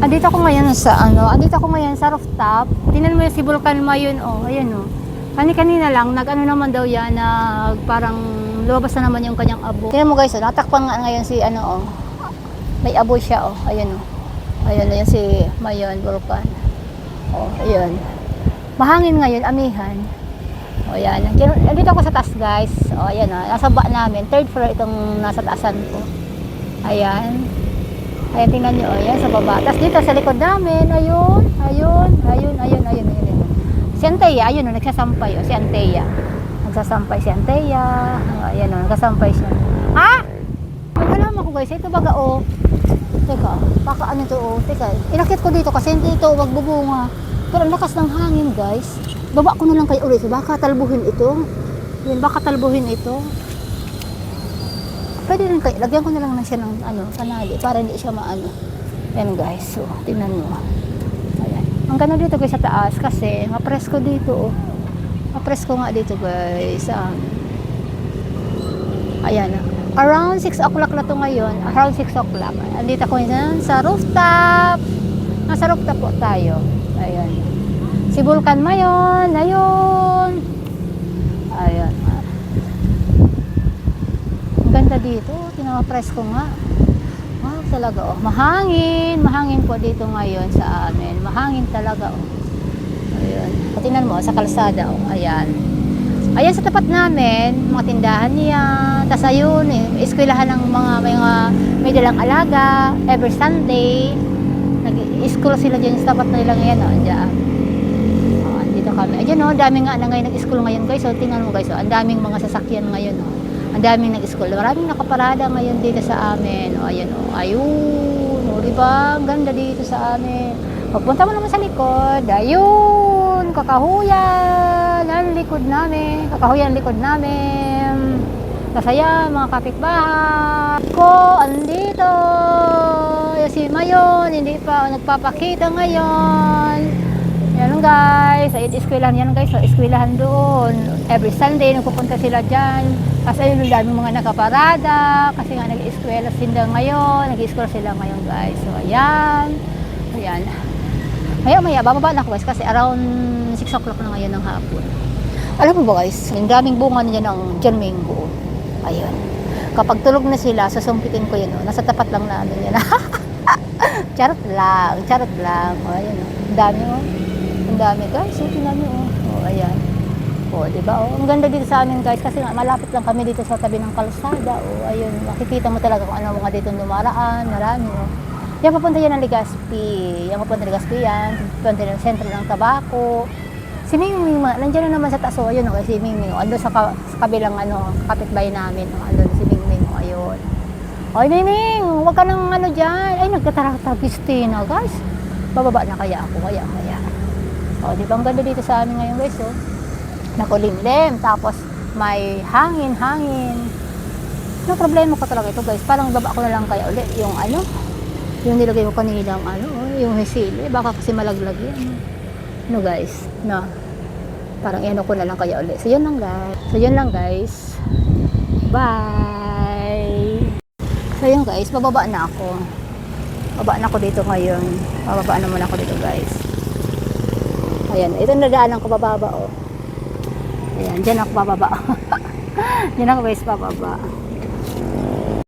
Andito ako ngayon sa rooftop. Tingnan mo yung si Vulcan Mayon, oh, ayan oh. Kanina lang, nag-ano naman daw yan, parang lumabas na naman yung kanyang abo. Tingnan mo guys, oh, natakpan nga ngayon si oh. May abo siya, oh, ayan oh. Ayan si Mayon, Vulcan. Oh, ayan. Mahangin ngayon, amihan. O yan, dito ako sa taas guys. O ayan o, nasa baba namin, third floor itong nasa taasan ko. Ayan. Ayan, tingnan nyo, ayan sa baba. Tapos dito sa likod namin, ayun. Si Anteya, ayun o, nagsasampay o, si Anteya. Nagsasampay si Anteya. Ayan o, nagsasampay siya. Ha? Magkalaman ko guys, ito baga o. Teka, baka ano to o. Teka, inakit ko dito kasi hindi ito magbubunga. Pero ang lakas ng hangin guys. Baba ko na lang kayo ulit. Baka talbuhin ito. Yan, baka talbuhin ito. Pwede rin kayo. Lagyan ko na lang siya ng kanali para hindi siya maano. Yan guys. So, tingnan mo. Ayan. Ang ganda dito guys sa taas kasi mapresko dito. Mapresko nga dito guys. Ayan. Around 6 o'clock na to ngayon. Around 6 o'clock. Andito ko yan sa rooftop. Nasa rooftop po tayo. Ayan. Si Vulcan Mayon, ayun. Ayan. Ang ganda dito, tinapresko nga. Wow, talaga oh. Mahangin po dito ngayon sa amin. Mahangin talaga oh. Ayan. Tingnan mo sa kalsada oh. Ayan. Ayan sa tapat namin, mga tindahan niya. Tapos ayun, eskwelahan ng may dalang alaga every Sunday. Nag-school sila dyan sa tapat na nila ngayon oh. Diyan. Kami. Ayun oh, dami nga na ngayon nag-school ngayon guys. So tingnan mo guys, oh, ang daming mga sasakyan ngayon oh. Ang daming nag-school. Maraming nakaparada ngayon dito sa amin. Oh, ayun oh. Ayun, oh, di ba? Ang ganda dito sa amin. Pagpunta mo naman sa likod, ayun, kakahuyan ang likod namin. Kakahuyan ang likod namin. Kasaya mga kapitbahay ko andito. Si Mayon hindi pa nagpapakita ngayon. Yan guys, ay eskwelahan yan guys, so eskwelahan doon. Every Sunday nagpupunta sila diyan. Kasi ayun ang daming mga nakaparada kasi nga nag-eskwela sila ngayon, guys. So ayan. Ayan. Maya bababa na ako guys kasi around 6 o'clock na ngayon ng hapon. Alam mo ba guys, yung daming bunga niya ng Germingo. Ayun. Kapag tulog na sila, susumpitin ko yun. Nasa tapat lang namin yan. Charot lang. O, ayun. Ang dami oh. Ang dami guys, tingnan nyo oh. Ayan. Oh, di ba? Oh, ang ganda dito sa amin guys kasi nga malapit lang kami dito sa tabi ng kalsada. Oh, ayun. Makikita mo talaga kung ano mga dito dumaraan, marami oh. Yan papunta yan ng Legazpi. Papunta ng sentro ng Tabaco. Si Mingming, nandiyan na naman sa taas oh. Ayun oh, si Mingming. Oh, ando sa kabilang kapitbahay namin. Oh, ando si Mingming. Oh, ayun. Oy, Mingming, huwag ka nang diyan. Ay, nagtatarapista na guys. Bababa na kaya ako, kaya. O, di ba ang ganda dito sa amin ngayon guys, oh. Nakulimlim, tapos may hangin. No problema ko talaga ito guys. Parang baba ko na lang kaya ulit yung yung nilagay ko kanilang yung hisili. Baka kasi malaglag yan. No guys, no. Parang ko na lang kaya ulit. So yun lang guys. Bye! So yun guys, bababa na ako. Bababa na ako dito ngayon. Bababa na muna ako dito guys. Ayan, ito nadaanan ko bababa oh. Ayan, dyan ako bababa. Dyan ako guys bababa.